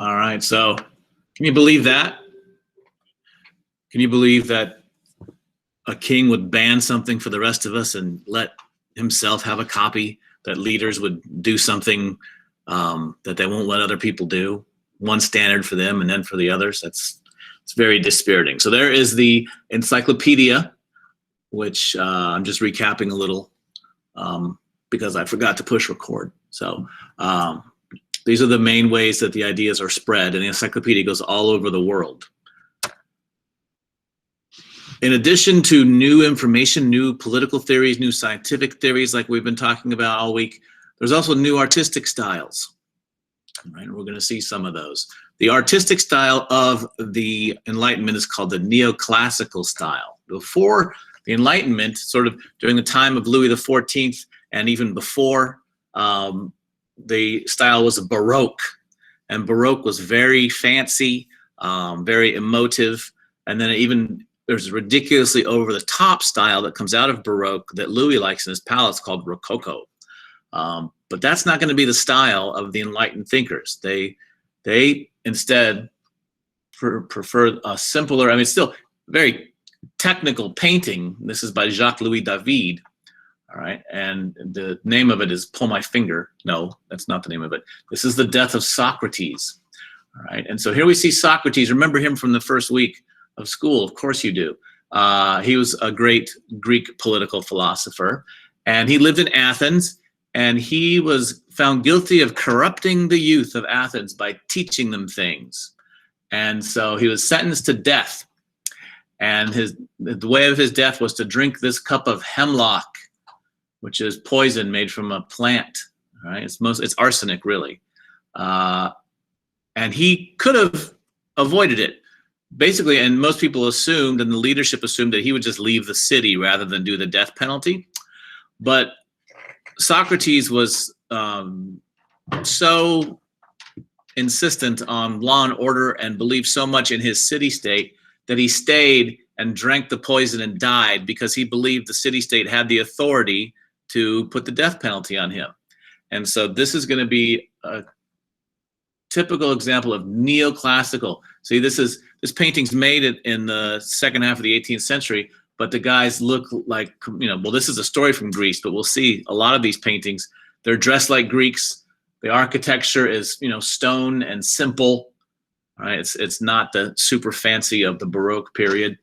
All right, so can you believe that? Can you believe that a king would ban something for the rest of us and let himself have a copy, that leaders would do something that they won't let other people do, one standard for them and then for the others? It's very dispiriting. So there is the encyclopedia, which I'm just recapping a little because I forgot to push record. So these are the main ways that the ideas are spread, and the encyclopedia goes all over the world. In addition to new information, new political theories, new scientific theories like we've been talking about all week, there's also new artistic styles. Right? We're going to see some of those. The artistic style of the Enlightenment is called the neoclassical style. Before the Enlightenment, sort of during the time of Louis XIV and even before, the style was Baroque. And Baroque was very fancy, very emotive, and then even there's a ridiculously over-the-top style that comes out of Baroque that Louis likes in his palace called Rococo. But that's not going to be the style of the enlightened thinkers. They instead prefer a simpler, I mean, still very technical painting. This is by Jacques-Louis David. All right, and the name of it is Pull My Finger. No, that's not the name of it. This is The Death of Socrates. All right, and so here we see Socrates. Remember him from the first week of school? Of course you do. He was a great Greek political philosopher, and he lived in Athens, and he was found guilty of corrupting the youth of Athens by teaching them things. And so he was sentenced to death. And the way of his death was to drink this cup of hemlock, which is poison made from a plant. All right, it's arsenic, really. And he could have avoided it. Basically, and most people assumed, and the leadership assumed, that he would just leave the city rather than do the death penalty. But Socrates was so insistent on law and order and believed so much in his city-state that he stayed and drank the poison and died because he believed the city-state had the authority to put the death penalty on him. And so this is going to be a typical example of neoclassical. See, this painting's made in the second half of the 18th century, but the guys look like, well, this is a story from Greece, but we'll see a lot of these paintings, they're dressed like Greeks. The architecture is, stone and simple. Right? It's not the super fancy of the Baroque period.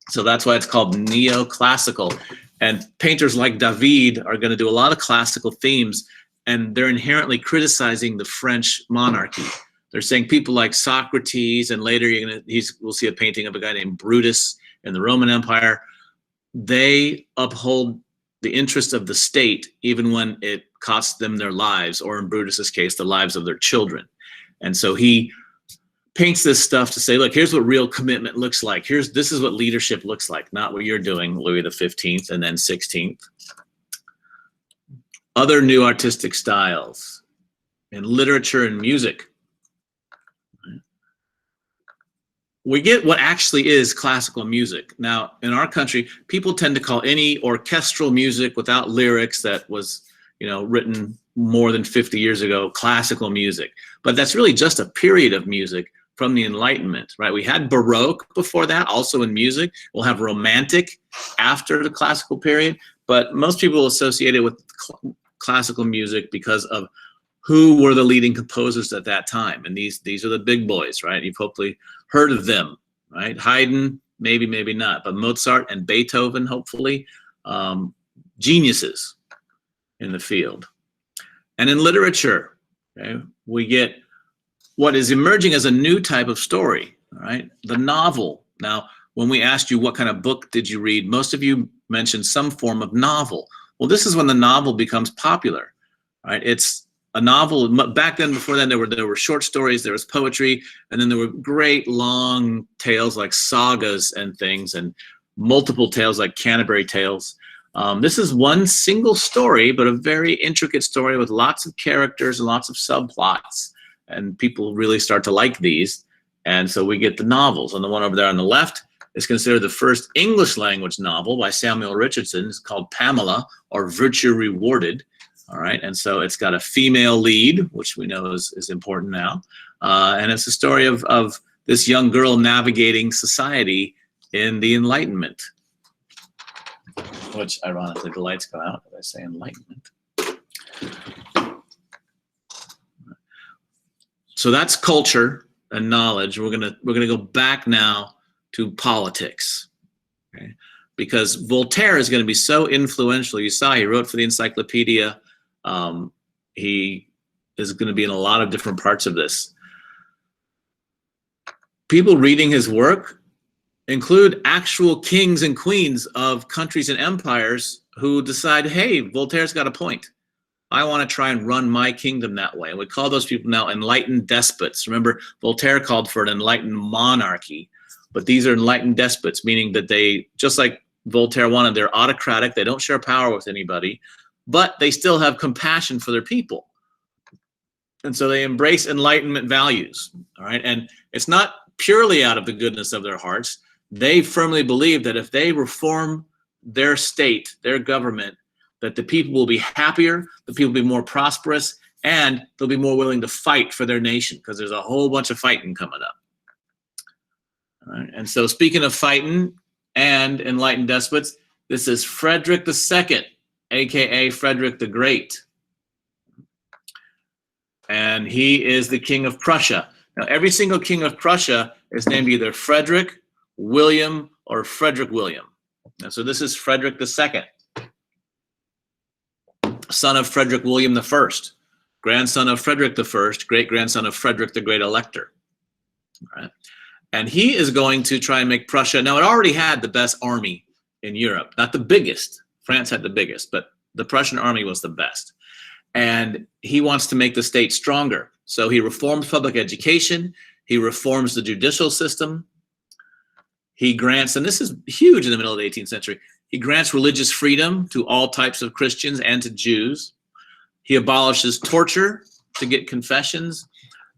So that's why it's called neoclassical. And painters like David are going to do a lot of classical themes, and they're inherently criticizing the French monarchy. They're saying people like Socrates, and later we'll see a painting of a guy named Brutus in the Roman Empire. They uphold the interest of the state, even when it costs them their lives, or in Brutus's case, the lives of their children. And so he paints this stuff to say, look, here's what real commitment looks like. This is what leadership looks like, not what you're doing, Louis XV and then 16th. Other new artistic styles in literature and music. We get what actually is classical music. Now, in our country, people tend to call any orchestral music without lyrics that was, written more than 50 years ago, classical music. But that's really just a period of music from the Enlightenment, right? We had Baroque before that, also in music. We'll have Romantic after the classical period, but most people associate it with classical music because of who were the leading composers at that time. And these are the big boys, right? You've hopefully heard of them, right? Haydn, maybe, maybe not, but Mozart and Beethoven, hopefully, geniuses in the field. And in literature, okay, we get what is emerging as a new type of story, all right? The novel. Now, when we asked you what kind of book did you read, most of you mentioned some form of novel. Well, this is when the novel becomes popular, right? It's a novel. Back then, before then, there were short stories, there was poetry, and then there were great long tales like sagas and things, and multiple tales like Canterbury Tales. This is one single story, but a very intricate story with lots of characters and lots of subplots, and people really start to like these. And so we get the novels. And the one over there on the left is considered the first English language novel by Samuel Richardson. It's called Pamela, or Virtue Rewarded. All right, and so it's got a female lead, which we know is important now. And it's a story of this young girl navigating society in the Enlightenment. Which, ironically, the lights go out as I say Enlightenment. So that's culture and knowledge. We're gonna go back now to politics, okay? Because Voltaire is going to be so influential. You saw he wrote for the Encyclopedia. He is going to be in a lot of different parts of this. People reading his work include actual kings and queens of countries and empires who decide, hey, Voltaire's got a point. I want to try and run my kingdom that way. And we call those people now enlightened despots. Remember, Voltaire called for an enlightened monarchy, but these are enlightened despots, meaning that they, just like Voltaire wanted, they're autocratic, they don't share power with anybody, but they still have compassion for their people. And so they embrace Enlightenment values, all right? And it's not purely out of the goodness of their hearts. They firmly believe that if they reform their state, their government, that the people will be happier, the people will be more prosperous, and they'll be more willing to fight for their nation, because there's a whole bunch of fighting coming up. All right? And so speaking of fighting and enlightened despots, this is Frederick II, aka Frederick the Great. And he is the king of Prussia. Now, every single king of Prussia is named either Frederick, William, or Frederick William. And so this is Frederick II, son of Frederick William I, grandson of Frederick I, great-grandson of Frederick the Great Elector. All right? And he is going to try and make Prussia, now it already had the best army in Europe, not the biggest. France had the biggest, but the Prussian army was the best. And he wants to make the state stronger. So he reforms public education, he reforms the judicial system, he grants, and this is huge in the middle of the 18th century, he grants religious freedom to all types of Christians and to Jews. He abolishes torture to get confessions.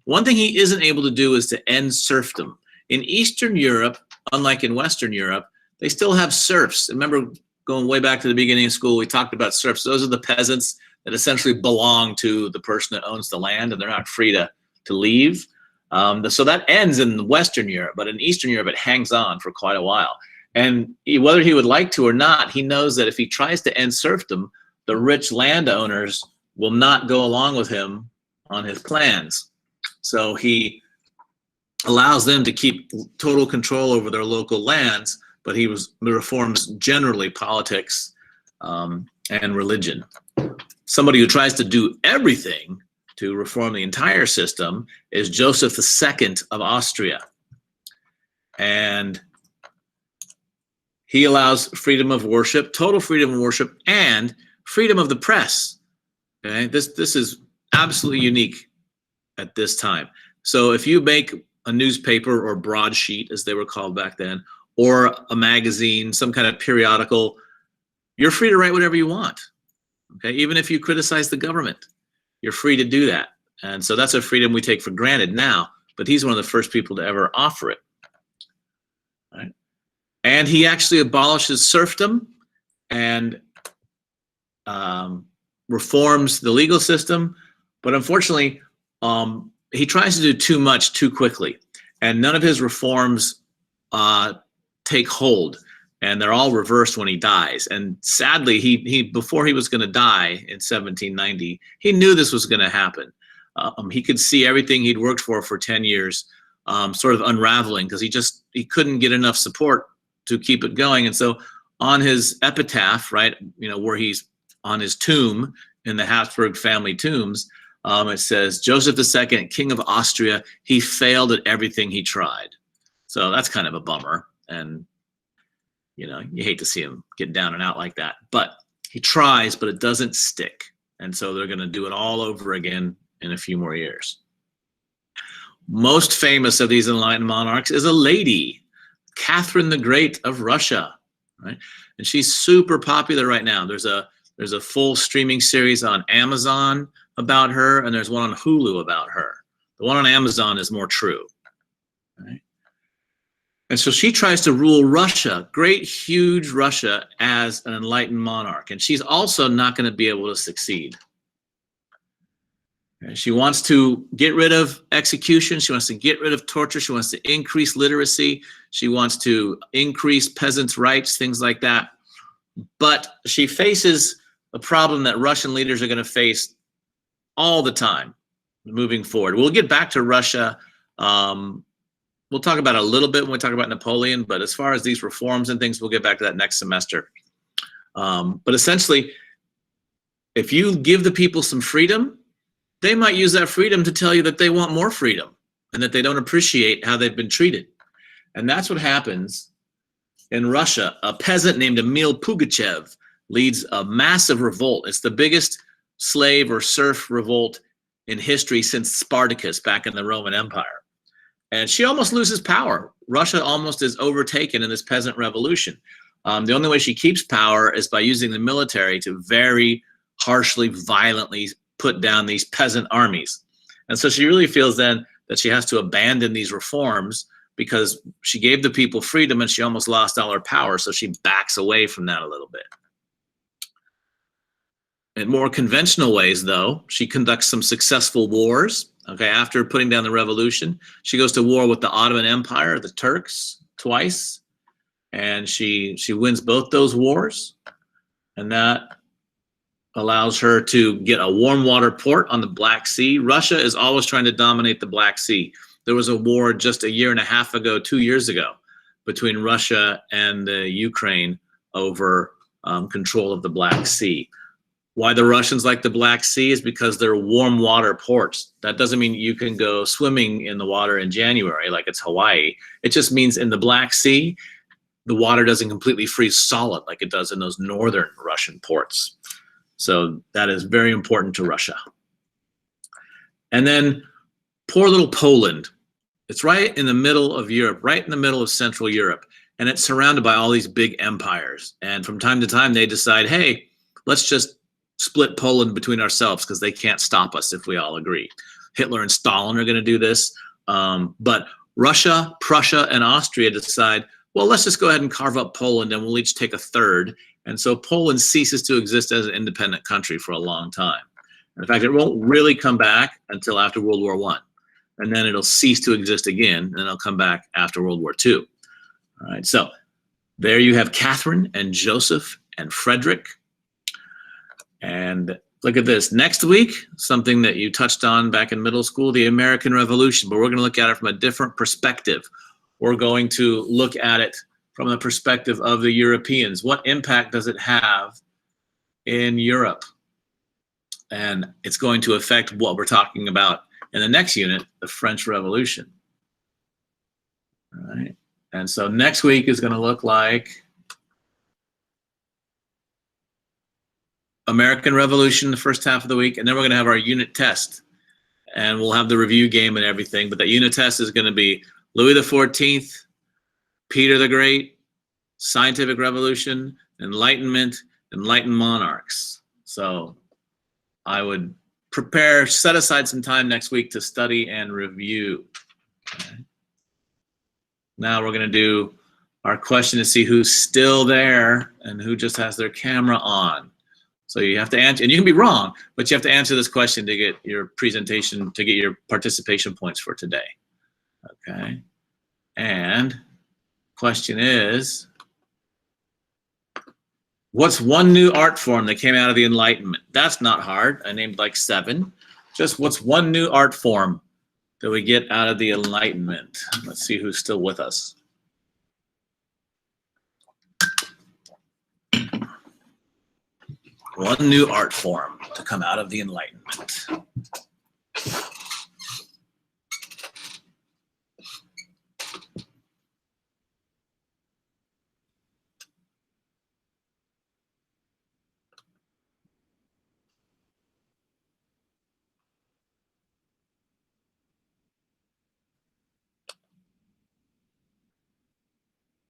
One thing he isn't able to do is to end serfdom. In Eastern Europe, unlike in Western Europe, they still have serfs. Remember, going way back to the beginning of school, we talked about serfs. Those are the peasants that essentially belong to the person that owns the land, and they're not free to leave. So that ends in Western Europe, but in Eastern Europe, it hangs on for quite a while. And whether he would like to or not, he knows that if he tries to end serfdom, the rich landowners will not go along with him on his plans. So he allows them to keep total control over their local lands, but he reforms generally politics and religion. Somebody who tries to do everything to reform the entire system is Joseph II of Austria. And he allows freedom of worship, total freedom of worship, and freedom of the press. Okay? This is absolutely unique at this time. So if you make a newspaper or broadsheet, as they were called back then, or a magazine, some kind of periodical, you're free to write whatever you want. Okay, even if you criticize the government, you're free to do that. And so that's a freedom we take for granted now, but he's one of the first people to ever offer it. Right? And he actually abolishes serfdom and reforms the legal system, but unfortunately, he tries to do too much too quickly, and none of his reforms take hold. And they're all reversed when he dies. And sadly, he before he was going to die in 1790, he knew this was going to happen. He could see everything he'd worked for 10 years sort of unraveling, because he couldn't get enough support to keep it going. And so on his epitaph, right, where he's on his tomb in the Habsburg family tombs, it says, Joseph II, King of Austria, he failed at everything he tried. So that's kind of a bummer. And you hate to see him get down and out like that, but he tries, but it doesn't stick. And so they're going to do it all over again in a few more years. Most famous of these enlightened monarchs is a lady, Catherine the Great of Russia, right? And she's super popular right now. There's a full streaming series on Amazon about her, and there's one on Hulu about her. The one on Amazon is more true, right? And so she tries to rule Russia, great, huge Russia, as an enlightened monarch. And she's also not going to be able to succeed. And she wants to get rid of execution. She wants to get rid of torture. She wants to increase literacy. She wants to increase peasants' rights, things like that. But she faces a problem that Russian leaders are going to face all the time moving forward. We'll get back to Russia. We'll talk about it a little bit when we talk about Napoleon, but as far as these reforms and things, we'll get back to that next semester. But essentially, if you give the people some freedom, they might use that freedom to tell you that they want more freedom and that they don't appreciate how they've been treated. And that's what happens in Russia. A peasant named Emil Pugachev leads a massive revolt. It's the biggest slave or serf revolt in history since Spartacus back in the Roman Empire. And she almost loses power. Russia almost is overtaken in this peasant revolution. The only way she keeps power is by using the military to very harshly, violently put down these peasant armies. And so she really feels then that she has to abandon these reforms because she gave the people freedom and she almost lost all her power. So she backs away from that a little bit. In more conventional ways, though, she conducts some successful wars. Okay, after putting down the revolution, she goes to war with the Ottoman Empire, the Turks, twice, and she wins both those wars, and that allows her to get a warm water port on the Black Sea. Russia is always trying to dominate the Black Sea. There was a war just 1.5 years ago, 2 years ago, between Russia and Ukraine over control of the Black Sea. Why the Russians like the Black Sea is because they're warm water ports. That doesn't mean you can go swimming in the water in January like it's Hawaii. It just means in the Black Sea, the water doesn't completely freeze solid like it does in those northern Russian ports. So that is very important to Russia. And then poor little Poland. It's right in the middle of Europe, right in the middle of Central Europe. And it's surrounded by all these big empires. And from time to time, they decide, hey, let's just split Poland between ourselves because they can't stop us if we all agree. Hitler and Stalin are going to do this. But Russia, Prussia, and Austria decide, well, let's just go ahead and carve up Poland and we'll each take a third. And so Poland ceases to exist as an independent country for a long time. In fact, it won't really come back until after World War I. And then it'll cease to exist again, and it'll come back after World War II. All right, so there you have Catherine and Joseph and Frederick. And look at this. Next week, something that you touched on back in middle school, the American Revolution, but we're going to look at it from a different perspective. We're going to look at it from the perspective of the Europeans. What impact does it have in Europe? And it's going to affect what we're talking about in the next unit, the French Revolution. All right. And so next week is going to look like American Revolution the first half of the week, and then we're going to have our unit test, and we'll have the review game and everything. But that unit test is going to be Louis XIV, Peter the Great, Scientific Revolution, Enlightenment, Enlightened Monarchs. So I would prepare, set aside some time next week to study and review. Okay. Now we're going to do our question to see who's still there and who just has their camera on. So you have to answer, and you can be wrong, but you have to answer this question to get your presentation, to get your participation points for today. Okay. And question is, what's one new art form that came out of the Enlightenment? That's not hard. I named like 7. Just what's one new art form that we get out of the Enlightenment? Let's see who's still with us. One new art form to come out of the Enlightenment.